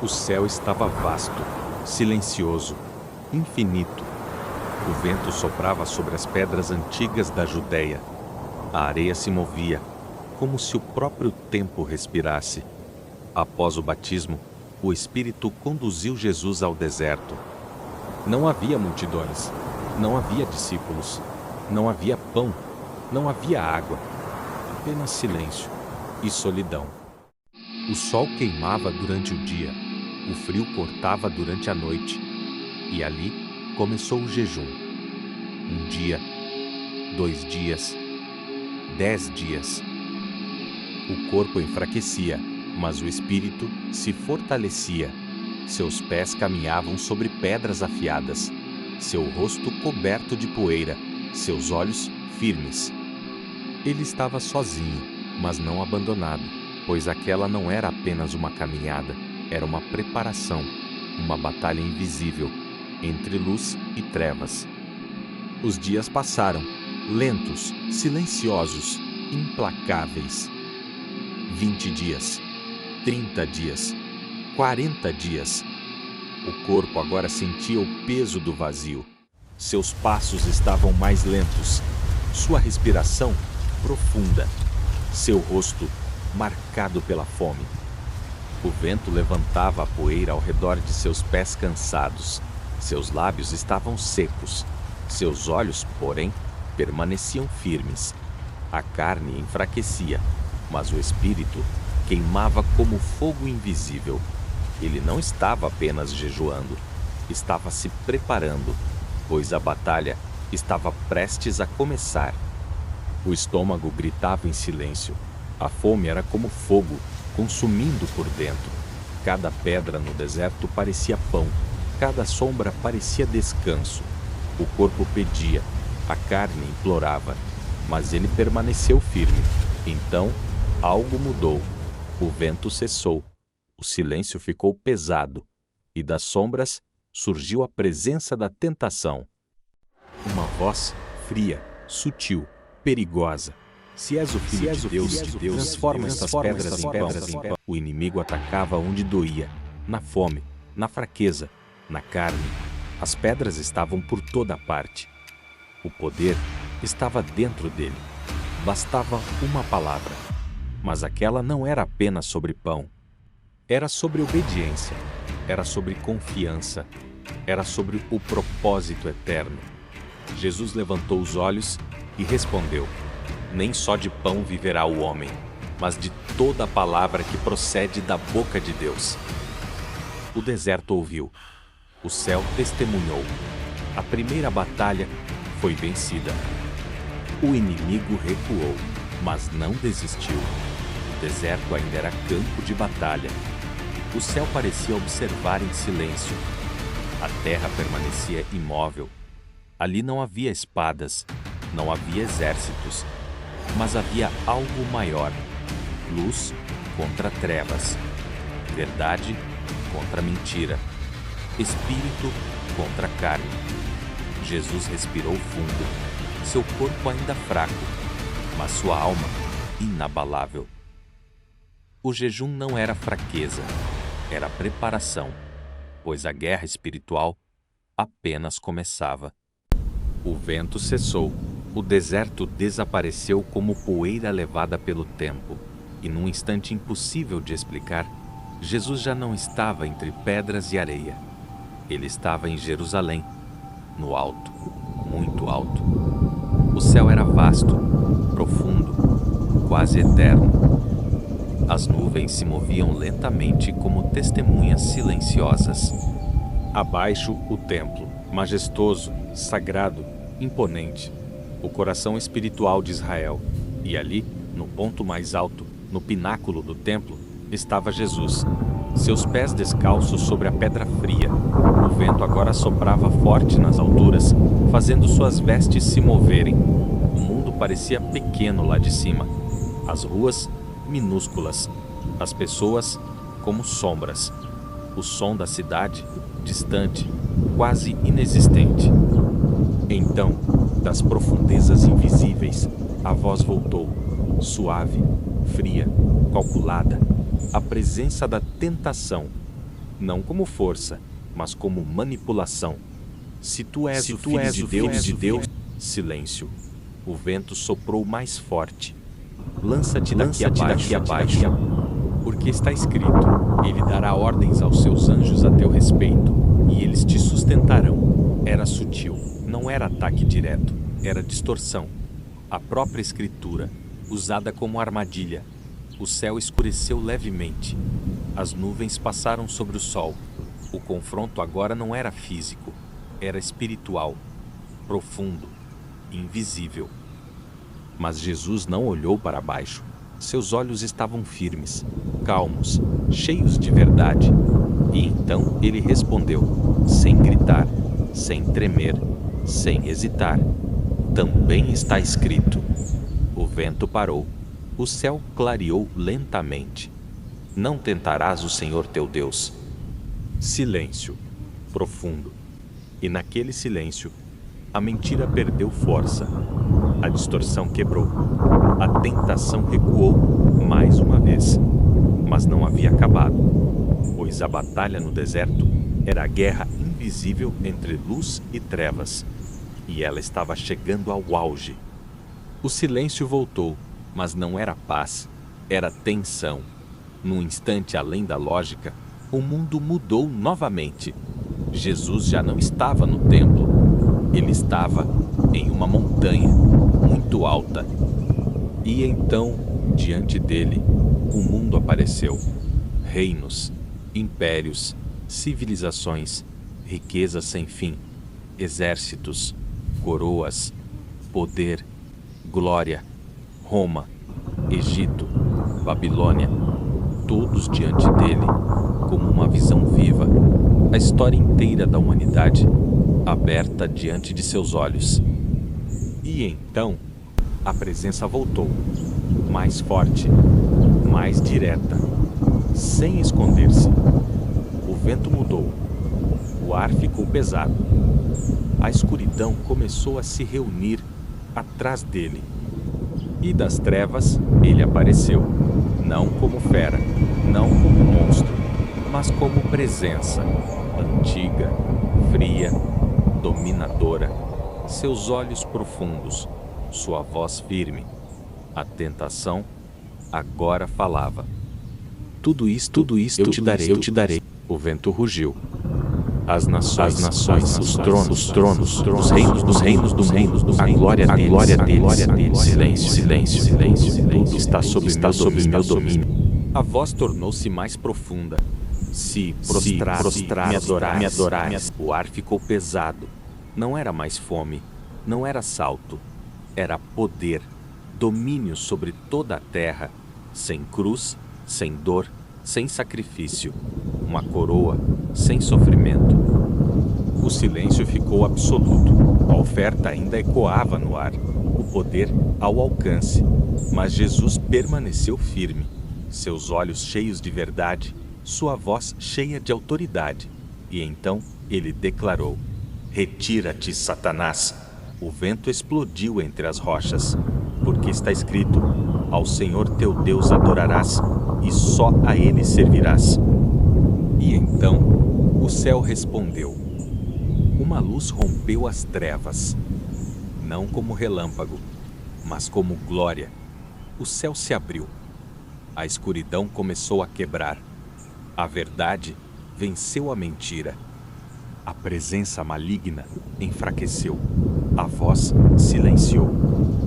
O céu estava vasto, silencioso, infinito. O vento soprava sobre as pedras antigas da Judéia. A areia se movia, como se o próprio tempo respirasse. Após o batismo, o Espírito conduziu Jesus ao deserto. Não havia multidões, não havia discípulos, não havia pão, não havia água, apenas silêncio e solidão. O sol queimava durante o dia, o frio cortava durante a noite, e ali começou o jejum. 1 dia, 2 dias, 10 dias. O corpo enfraquecia, mas o espírito se fortalecia. Seus pés caminhavam sobre pedras afiadas, seu rosto coberto de poeira, seus olhos firmes. Ele estava sozinho, mas não abandonado, pois aquela não era apenas uma caminhada, era uma preparação, uma batalha invisível, entre luz e trevas. Os dias passaram, lentos, silenciosos, implacáveis. 20 dias, 30 dias, 40 dias. O corpo agora sentia o peso do vazio. Seus passos estavam mais lentos, sua respiração profunda, seu rosto marcado pela fome. O vento levantava a poeira ao redor de seus pés cansados. Seus lábios estavam secos. Seus olhos, porém, permaneciam firmes. A carne enfraquecia, mas o espírito queimava como fogo invisível. Ele não estava apenas jejuando, estava se preparando, pois a batalha estava prestes a começar. O estômago gritava em silêncio. A fome era como fogo, consumindo por dentro. Cada pedra no deserto parecia pão, cada sombra parecia descanso. O corpo pedia, a carne implorava, mas ele permaneceu firme. Então, algo mudou. O vento cessou, o silêncio ficou pesado, e das sombras surgiu a presença da tentação. Uma voz fria, sutil, perigosa. Se és o filho de Deus, transforma essas pedras em pão. O inimigo atacava onde doía, na fome, na fraqueza, na carne. As pedras estavam por toda parte. O poder estava dentro dele. Bastava uma palavra. Mas aquela não era apenas sobre pão. Era sobre obediência. Era sobre confiança. Era sobre o propósito eterno. Jesus levantou os olhos e respondeu: nem só de pão viverá o homem, mas de toda a palavra que procede da boca de Deus. O deserto ouviu. O céu testemunhou. A primeira batalha foi vencida. O inimigo recuou, mas não desistiu. O deserto ainda era campo de batalha. O céu parecia observar em silêncio. A terra permanecia imóvel. Ali não havia espadas, não havia exércitos, mas havia algo maior. Luz contra trevas. Verdade contra mentira. Espírito contra carne. Jesus respirou fundo. Seu corpo ainda fraco, mas sua alma inabalável. O jejum não era fraqueza, era preparação, pois a guerra espiritual apenas começava. O vento cessou. O deserto desapareceu como poeira levada pelo tempo. E num instante impossível de explicar, Jesus já não estava entre pedras e areia. Ele estava em Jerusalém, no alto, muito alto. O céu era vasto, profundo, quase eterno. As nuvens se moviam lentamente como testemunhas silenciosas. Abaixo, o templo, majestoso, sagrado, imponente. O coração espiritual de Israel. E ali, no ponto mais alto, no pináculo do templo, estava Jesus. Seus pés descalços sobre a pedra fria. O vento agora soprava forte nas alturas, fazendo suas vestes se moverem. O mundo parecia pequeno lá de cima. As ruas, minúsculas. As pessoas, como sombras. O som da cidade, distante, quase inexistente. Então, das profundezas invisíveis, a voz voltou, suave, fria, calculada, a presença da tentação. não como força, mas como manipulação. Se tu és o filho de Deus, silêncio. O vento soprou mais forte. Lança-te daqui abaixo, porque está escrito: Ele dará ordens aos seus anjos a teu respeito, e eles te sustentarão. Era sutil, não era ataque direto, era distorção. A própria escritura, usada como armadilha. O céu escureceu levemente. As nuvens passaram sobre o sol. O confronto agora não era físico, era espiritual, profundo, invisível. Mas Jesus não olhou para baixo. Seus olhos estavam firmes, calmos, cheios de verdade. E então ele respondeu, sem gritar, sem tremer, sem hesitar: Também está escrito. O vento parou. O céu clareou lentamente. Não tentarás o Senhor teu Deus. Silêncio profundo. E naquele silêncio, a mentira perdeu força. A distorção quebrou. A tentação recuou mais uma vez. Mas não havia acabado, pois a batalha no deserto era a guerra invisível entre luz e trevas. E ela estava chegando ao auge. O silêncio voltou, mas não era paz, era tensão. Num instante além da lógica, o mundo mudou novamente. Jesus já não estava no templo. Ele estava em uma montanha muito alta. E então, diante dele, o mundo apareceu. Reinos, impérios, civilizações, riquezas sem fim, exércitos, coroas, poder, glória, Roma, Egito, Babilônia, todos diante dele, como uma visão viva, a história inteira da humanidade, aberta diante de seus olhos. E então, a presença voltou, mais forte, mais direta, sem esconder-se. O vento mudou, o ar ficou pesado. A escuridão começou a se reunir atrás dele. E das trevas ele apareceu, não como fera, não como monstro, mas como presença, antiga, fria, dominadora, seus olhos profundos, sua voz firme. A tentação agora falava. Tudo isto eu te darei. O vento rugiu. As nações, os tronos, os reinos do mundo, a glória deles. Silêncio. Tudo está sob meu domínio. A voz tornou-se mais profunda. Se prostrar, me adorar. O ar ficou pesado. Não era mais fome, não era salto. Era poder, domínio sobre toda a terra, sem cruz, sem dor, sem sacrifício. Uma coroa, sem sofrimento. O silêncio ficou absoluto. A oferta ainda ecoava no ar. O poder ao alcance. Mas Jesus permaneceu firme. Seus olhos cheios de verdade. Sua voz cheia de autoridade. E então ele declarou: Retira-te, Satanás. O vento explodiu entre as rochas. Porque está escrito: Ao Senhor teu Deus adorarás, e só a ele servirás. E então o céu respondeu. Uma luz rompeu as trevas, não como relâmpago, mas como glória. O céu se abriu. A escuridão começou a quebrar. A verdade venceu a mentira. A presença maligna enfraqueceu. A voz silenciou.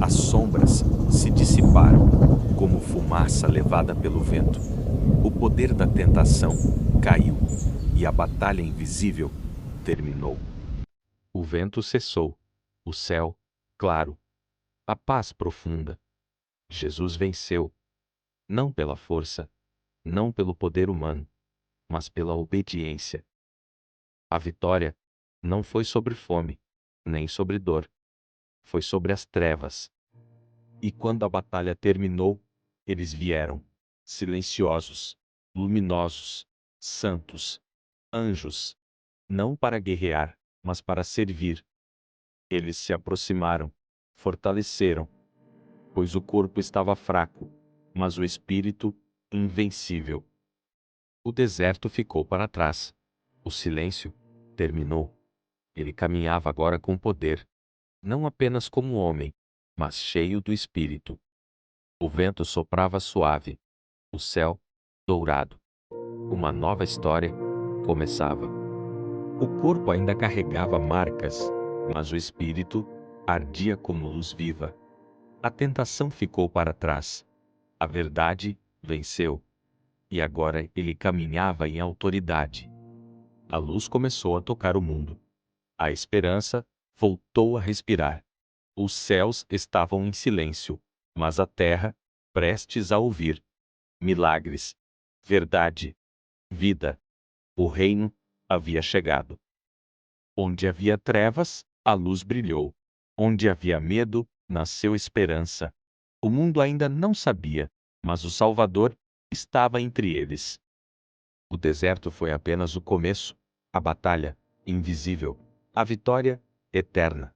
As sombras se dissiparam, como fumaça levada pelo vento. O poder da tentação caiu, e a batalha invisível terminou. O vento cessou, o céu, claro, a paz profunda. Jesus venceu, não pela força, não pelo poder humano, mas pela obediência. A vitória não foi sobre fome, nem sobre dor, foi sobre as trevas. E quando a batalha terminou, eles vieram, silenciosos, luminosos, santos, anjos, não para guerrear, mas para servir. Eles se aproximaram, fortaleceram, pois o corpo estava fraco, mas o espírito invencível. O deserto ficou para trás. O silêncio terminou. Ele caminhava agora com poder, não apenas como homem, mas cheio do Espírito. O vento soprava suave, o céu dourado. Uma nova história começava. O corpo ainda carregava marcas, mas o espírito ardia como luz viva. A tentação ficou para trás. A verdade venceu. E agora ele caminhava em autoridade. A luz começou a tocar o mundo. A esperança voltou a respirar. Os céus estavam em silêncio, mas a terra prestes a ouvir. Milagres, verdade, vida. O reino havia chegado. Onde havia trevas, a luz brilhou. Onde havia medo, nasceu esperança. O mundo ainda não sabia, mas o Salvador estava entre eles. O deserto foi apenas o começo, a batalha, invisível, a vitória, eterna.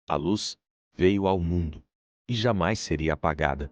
A luz veio ao mundo e jamais seria apagada.